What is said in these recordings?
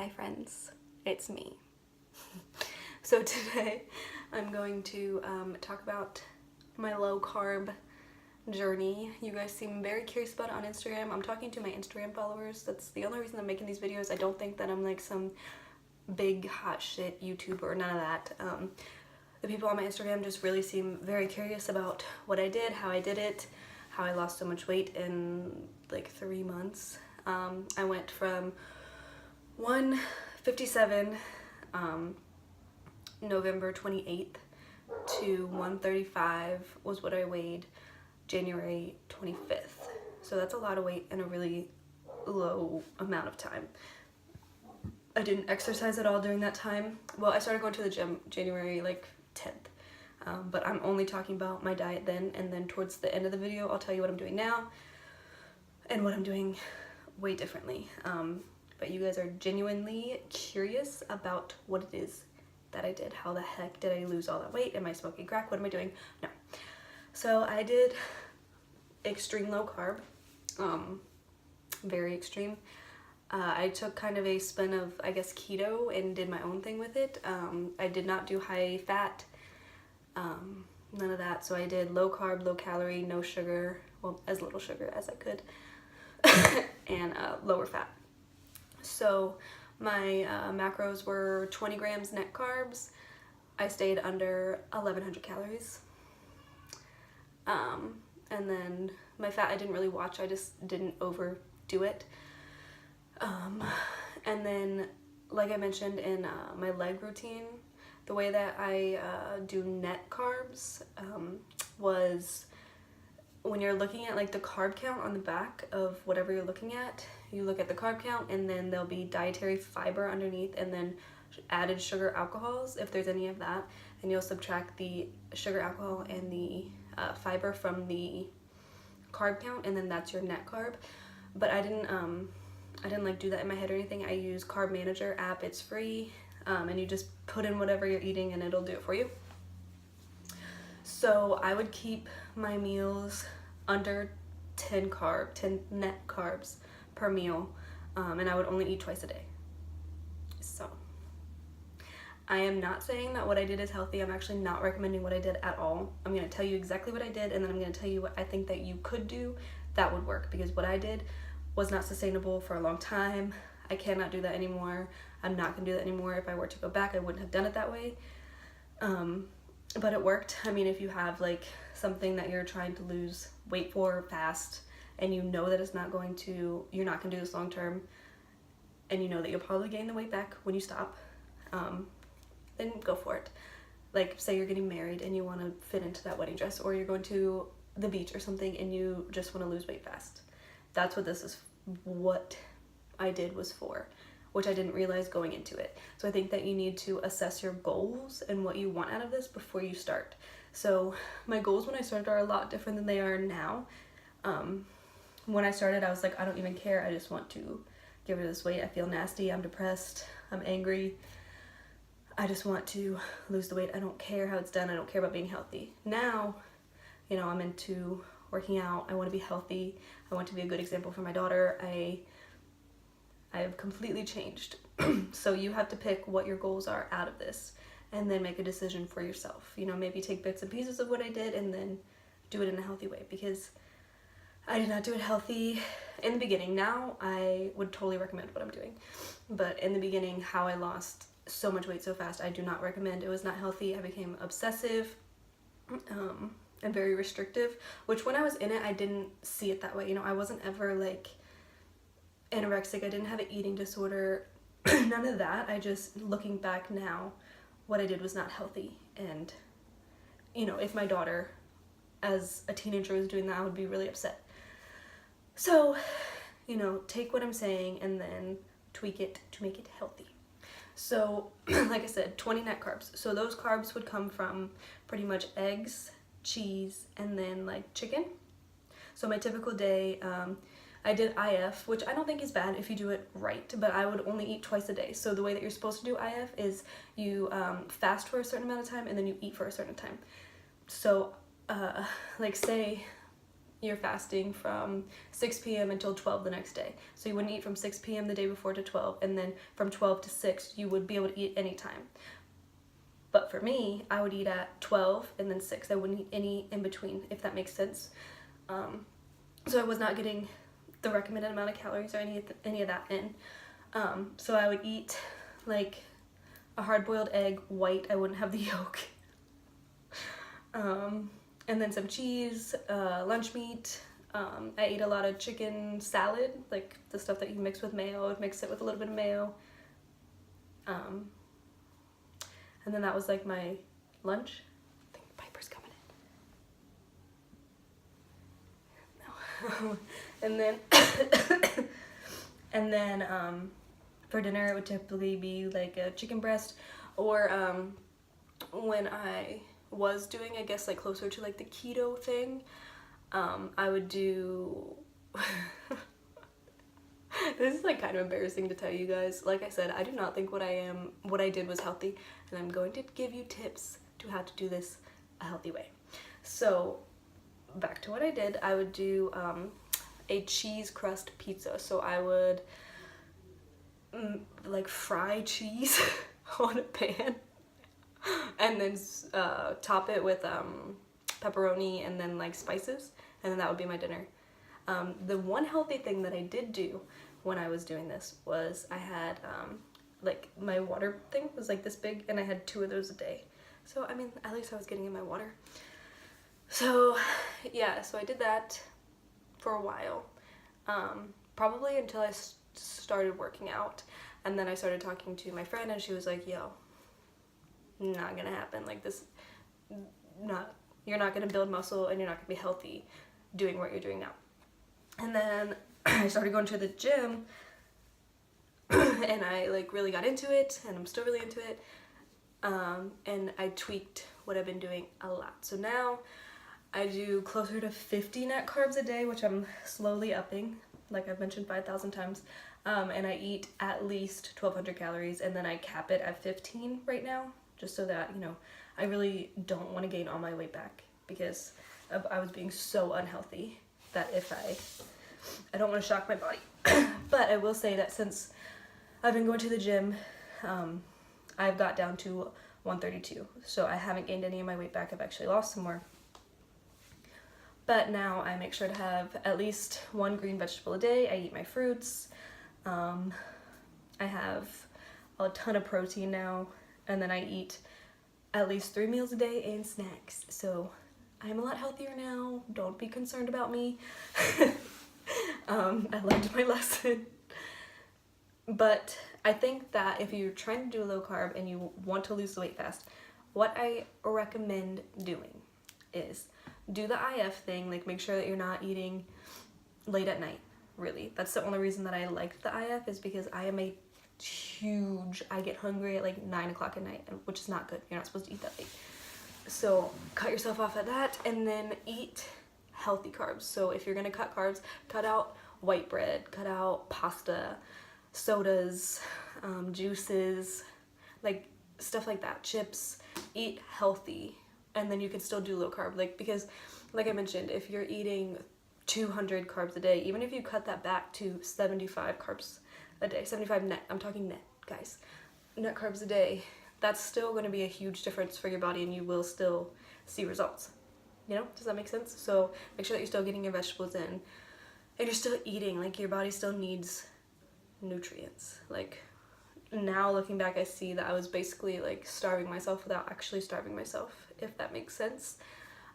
Hi friends, it's me. So today I'm going to talk about my low carb journey. You guys seem very curious about it on Instagram. I'm talking to my Instagram followers. That's the only reason I'm making these videos. I don't think that I'm like some big hot shit YouTuber or none of that. The people on my Instagram just really seem very curious about what I did, how I did it, how I lost so much weight in like 3 months. I went from 157 November 28th to 135 was what I weighed January 25th. So that's a lot of weight in a really low amount of time. I didn't exercise at all during that time. Well, I started going to the gym January like 10th. But I'm only talking about my diet then, and then towards the end of the video I'll tell you what I'm doing now and what I'm doing way differently. But you guys are genuinely curious about what it is that I did. How the heck did I lose all that weight? Am I smoking crack? What am I doing? No. So I did extreme low carb, very extreme. I took kind of a spin of, I guess, keto and did my own thing with it. I did not do high fat, none of that. So I did low carb, low calorie, no sugar, well, as little sugar as I could, and lower fat. So my macros were 20 grams net carbs. I stayed under 1100 calories. And then my fat I didn't really watch, I just didn't overdo it. And then, like I mentioned in my leg routine, the way that I do net carbs was when you're looking at like the carb count on the back of whatever you're looking at, you look at the carb count and then there'll be dietary fiber underneath and then added sugar alcohols if there's any of that, and you'll subtract the sugar alcohol and the fiber from the carb count, and then that's your net carb. But I didn't like do that in my head or anything. I use Carb Manager app. It's free, and you just put in whatever you're eating and it'll do it for you. So I would keep my meals under 10 net carbs per meal, and I would only eat twice a day. So I am not saying that what I did is healthy. I'm actually not recommending what I did at all. I'm going to tell you exactly what I did, and then I'm going to tell you what I think that you could do that would work, because what I did was not sustainable for a long time. I cannot do that anymore. I'm not going to do that anymore. If I were to go back, I wouldn't have done it that way. But it worked. I mean, if you have like something that you're trying to lose weight for fast, and you know that it's not going to, you're not going to do this long term, and you know that you'll probably gain the weight back when you stop, then go for it. Like, say you're getting married and you want to fit into that wedding dress, or you're going to the beach or something and you just want to lose weight fast. That's what this is, what I did was for, which I didn't realize going into it. So I think that you need to assess your goals and what you want out of this before you start. So my goals when I started are a lot different than they are now. When I started, I was like, I don't even care. I just want to get rid of this weight. I feel nasty. I'm depressed. I'm angry. I just want to lose the weight. I don't care how it's done. I don't care about being healthy. Now, you know, I'm into working out. I want to be healthy. I want to be a good example for my daughter. I have completely changed. So you have to pick what your goals are out of this and then make a decision for yourself. You know, maybe take bits and pieces of what I did and then do it in a healthy way, because I did not do it healthy in the beginning. Now I would totally recommend what I'm doing. But in the beginning, how I lost so much weight so fast, I do not recommend. It was not healthy. I became obsessive and very restrictive, which when I was in it, I didn't see it that way. You know, I wasn't ever like anorexic. I didn't have an eating disorder. None of that. I just, looking back now, what I did was not healthy. And, you know, if my daughter as a teenager was doing that, I would be really upset. So, you know, take what I'm saying and then tweak it to make it healthy. So, like I said, 20 net carbs. So those carbs would come from pretty much eggs, cheese, and then like chicken. So my typical day, I did IF, which I don't think is bad if you do it right, but I would only eat twice a day. So the way that you're supposed to do IF is you fast for a certain amount of time and then you eat for a certain time. So like say you're fasting from 6 p.m. until 12 the next day. So you wouldn't eat from 6 p.m. the day before to 12, and then from 12 to 6 you would be able to eat anytime. But for me, I would eat at 12 and then 6. I wouldn't eat any in between, if that makes sense. So I was not getting the recommended amount of calories or any of that in. So I would eat like a hard-boiled egg white. I wouldn't have the yolk. And then some cheese, lunch meat. I ate a lot of chicken salad, like the stuff that you mix with mayo. I would mix it with a little bit of mayo. And then that was like my lunch. I think Piper's coming in. No. And then for dinner it would typically be like a chicken breast, or when I was doing, I guess, like closer to like the keto thing, I would do this is like kind of embarrassing to tell you guys. Like I said, I do not think what I did was healthy, and I'm going to give you tips to how to do this a healthy way. So back to what I did, I would do a cheese crust pizza. So I would like fry cheese on a pan and then top it with pepperoni and then like spices, and then that would be my dinner. The one healthy thing that I did do when I was doing this was I had like my water thing was like this big, and I had 2 of those a day. So I mean, at least I was getting in my water. So yeah, so I did that for a while, probably until I started working out, and then I started talking to my friend, and she was like, yo, not gonna happen, like this, you're not gonna build muscle and you're not gonna be healthy doing what you're doing now. And then I started going to the gym and I like really got into it, and I'm still really into it, and I tweaked what I've been doing a lot. So now I do closer to 50 net carbs a day, which I'm slowly upping, like I've mentioned 5,000 times, and I eat at least 1,200 calories, and then I cap it at 15 right now, just so that, you know, I really don't want to gain all my weight back, because I was being so unhealthy that if I don't want to shock my body. But I will say that since I've been going to the gym, I've got down to 132, so I haven't gained any of my weight back. I've actually lost some more. But now I make sure to have at least 1 green vegetable a day. I eat my fruits. I have a ton of protein now, and then I eat at least 3 meals a day and snacks. So I'm a lot healthier now. Don't be concerned about me. I learned my lesson. But I think that if you're trying to do low carb and you want to lose the weight fast, what I recommend doing is do the IF thing, like make sure that you're not eating late at night, really. That's the only reason that I liked the IF, is because I am a huge, I get hungry at like 9 o'clock at night, which is not good. You're not supposed to eat that late. So cut yourself off at that, and then eat healthy carbs. So if you're gonna cut carbs, cut out white bread, cut out pasta, sodas, juices, like stuff like that, chips. Eat healthy, and then you can still do low carb, like, because like I mentioned, if you're eating 200 carbs a day, even if you cut that back to 75 carbs a day, 75 net, I'm talking net, guys, net carbs a day, that's still going to be a huge difference for your body, and you will still see results. You know, does that make sense? So make sure that you're still getting your vegetables in, and you're still eating, like your body still needs nutrients. Like now looking back, I see that I was basically like starving myself without actually starving myself, if that makes sense.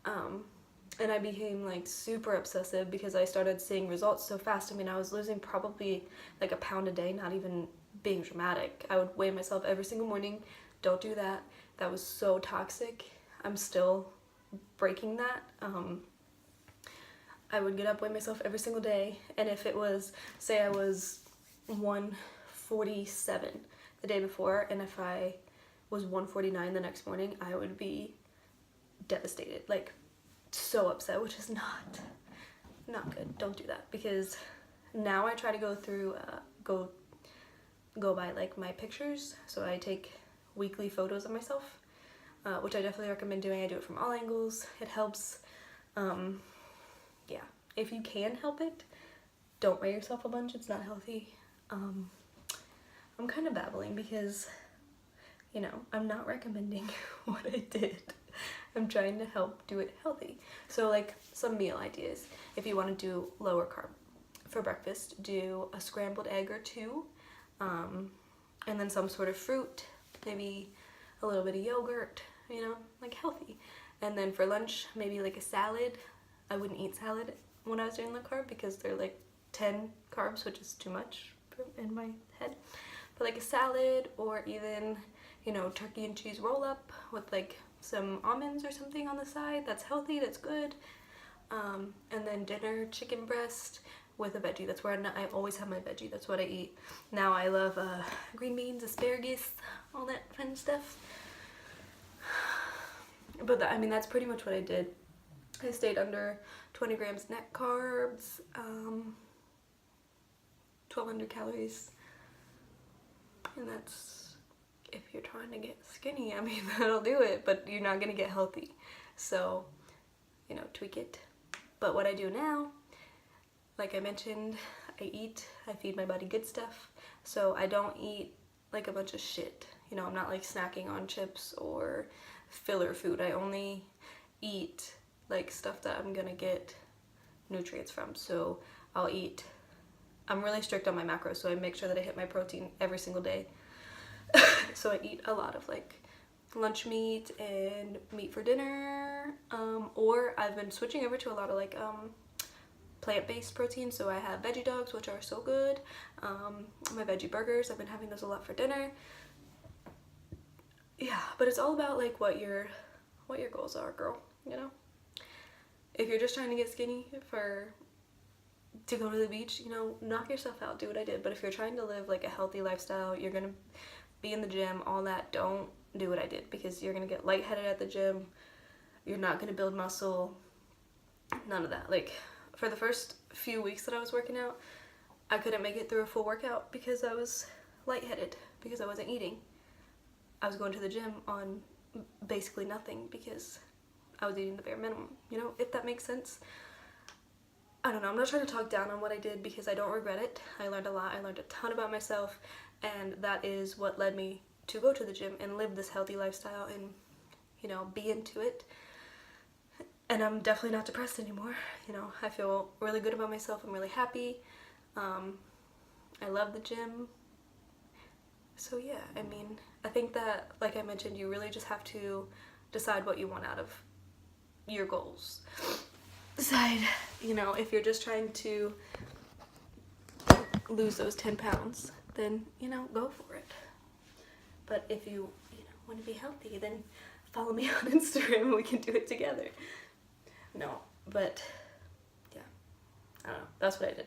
And I became like super obsessive because I started seeing results so fast. I mean, I was losing probably like a pound a day, not even being dramatic. I would weigh myself every single morning. Don't do that. That was so toxic. I'm still breaking that. I would get up, weigh myself every single day, and if it was, say I was 147 the day before, and if I was 149 the next morning, I would be devastated, like so upset, which is not good. Don't do that, because now I try to go through go by like my pictures. So I take weekly photos of myself, which I definitely recommend doing. I do it from all angles. It helps. Yeah, if you can help it, don't weigh yourself a bunch. It's not healthy. I'm kind of babbling because, you know, I'm not recommending what I did. I'm trying to help do it healthy. So like some meal ideas. If you want to do lower carb for breakfast, do a scrambled egg or two, and then some sort of fruit, maybe a little bit of yogurt, you know, like healthy. And then for lunch, maybe like a salad. I wouldn't eat salad when I was doing low carb because they're like 10 carbs, which is too much in my head. But like a salad, or even, you know, turkey and cheese roll up with like some almonds or something on the side. That's healthy, that's good. And then dinner, chicken breast with a veggie. That's where I always have my veggie. That's what I eat. Now I love green beans, asparagus, all that fun stuff. But I mean, that's pretty much what I did. I stayed under 20 grams net carbs, 1,200 calories. And that's, if you're trying to get skinny, I mean, that'll do it, but you're not gonna get healthy. So, you know, tweak it. But what I do now, like I mentioned, I feed my body good stuff. So I don't eat like a bunch of shit. You know, I'm not like snacking on chips or filler food. I only eat like stuff that I'm gonna get nutrients from. So I'm really strict on my macros, so I make sure that I hit my protein every single day. So I eat a lot of like lunch meat and meat for dinner, or I've been switching over to a lot of like plant-based protein. So I have veggie dogs, which are so good. My veggie burgers, I've been having those a lot for dinner. Yeah, but it's all about like what your goals are, girl, you know? If you're just trying to get skinny to go to the beach, you know, knock yourself out, do what I did. But if you're trying to live like a healthy lifestyle, you're gonna be in the gym, all that, don't do what I did, because you're gonna get lightheaded at the gym. You're not gonna build muscle, none of that. Like for the first few weeks that I was working out, I couldn't make it through a full workout because I was lightheaded, because I wasn't eating. I was going to the gym on basically nothing because I was eating the bare minimum, you know, if that makes sense. I don't know, I'm not trying to talk down on what I did because I don't regret it. I learned a lot. I learned a ton about myself, and that is what led me to go to the gym and live this healthy lifestyle and, you know, be into it. And I'm definitely not depressed anymore. You know, I feel really good about myself. I'm really happy. I love the gym. So yeah, I mean, I think that, like I mentioned, you really just have to decide what you want out of your goals. Decide, you know, if you're just trying to lose those 10 pounds, then, you know, go for it. But if you want to be healthy, then follow me on Instagram and we can do it together. No, but yeah, I don't know. That's what I did.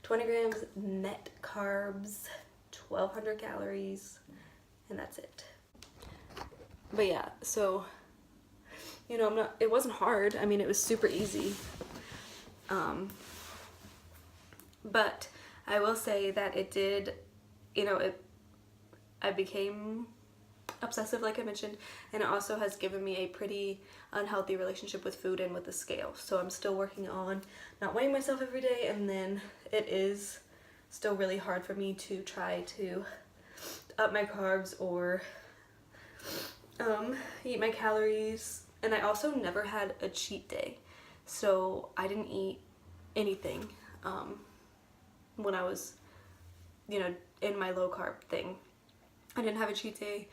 20 grams net carbs, 1,200 calories, and that's it. But yeah, so, you know, it wasn't hard. I mean, it was super easy. But I will say that it did, you know, I became obsessive, like I mentioned, and it also has given me a pretty unhealthy relationship with food and with the scale. So I'm still working on not weighing myself every day, and then it is still really hard for me to try to up my carbs or eat my calories. And I also never had a cheat day, so I didn't eat anything when I was, you know, in my low carb thing. I didn't have a cheat day.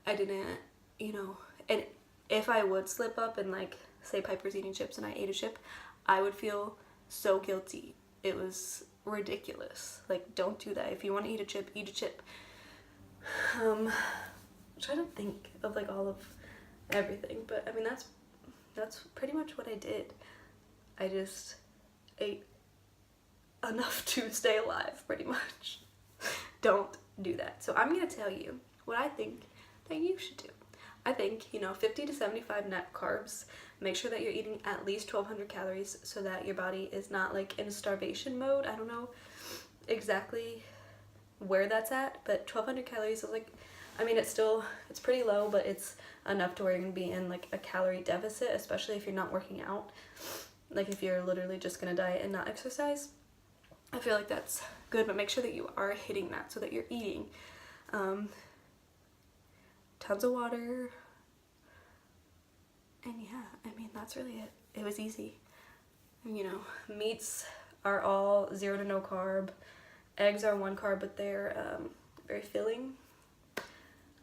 I didn't, you know, and if I would slip up and like say Piper's eating chips and I ate a chip, I would feel so guilty. It was ridiculous. Like, don't do that. If you want to eat a chip, eat a chip. I'm trying to think of like all of everything, but I mean that's pretty much what I did. I just ate enough to stay alive, pretty much. Don't do that. So I'm gonna tell you what I think that you should do. I think, you know, 50 to 75 net carbs. Make sure that you're eating at least 1,200 calories so that your body is not like in starvation mode. I don't know exactly where that's at, but 1,200 calories is like, I mean, it's pretty low, but it's enough to where you're gonna be in like a calorie deficit, especially if you're not working out. Like if you're literally just gonna diet and not exercise, I feel like that's good, but make sure that you are hitting that so that you're eating tons of water. And yeah, I mean, that's really it. It was easy. You know, meats are all 0 to no carb. Eggs are 1 carb, but they're very filling.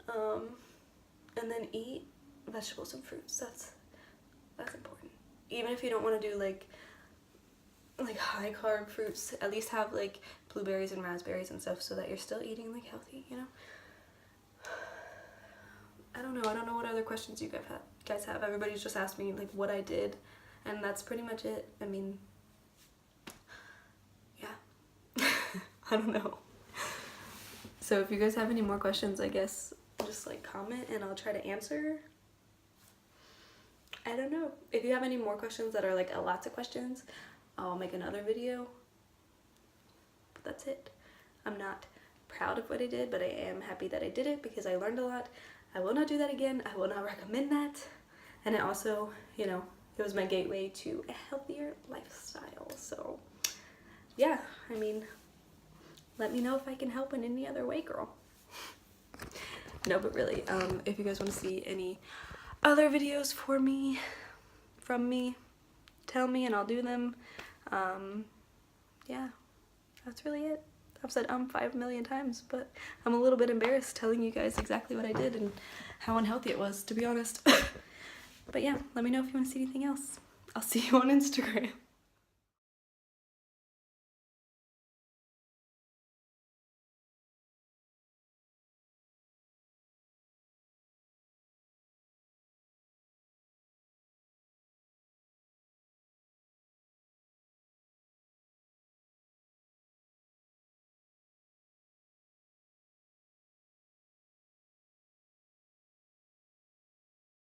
And then eat vegetables and fruits. That's important. Even if you don't want to do like high carb fruits, at least have like blueberries and raspberries and stuff so that you're still eating like healthy, you know? I don't know what other questions you guys have. Everybody's just asked me like what I did, and that's pretty much it. I mean, yeah. I don't know. So if you guys have any more questions, I guess just like comment and I'll try to answer. I don't know. If you have any more questions that are like lots of questions, I'll make another video. But that's it. I'm not proud of what I did, but I am happy that I did it because I learned a lot. I will not do that again. I will not recommend that. And it also, you know, it was my gateway to a healthier lifestyle. So yeah, I mean, let me know if I can help in any other way, girl. No, but really, if you guys want to see any other videos from me, tell me and I'll do them. Yeah, that's really it. I've said 5 million times, but I'm a little bit embarrassed telling you guys exactly what I did and how unhealthy it was, to be honest. But yeah, let me know if you want to see anything else. I'll see you on Instagram.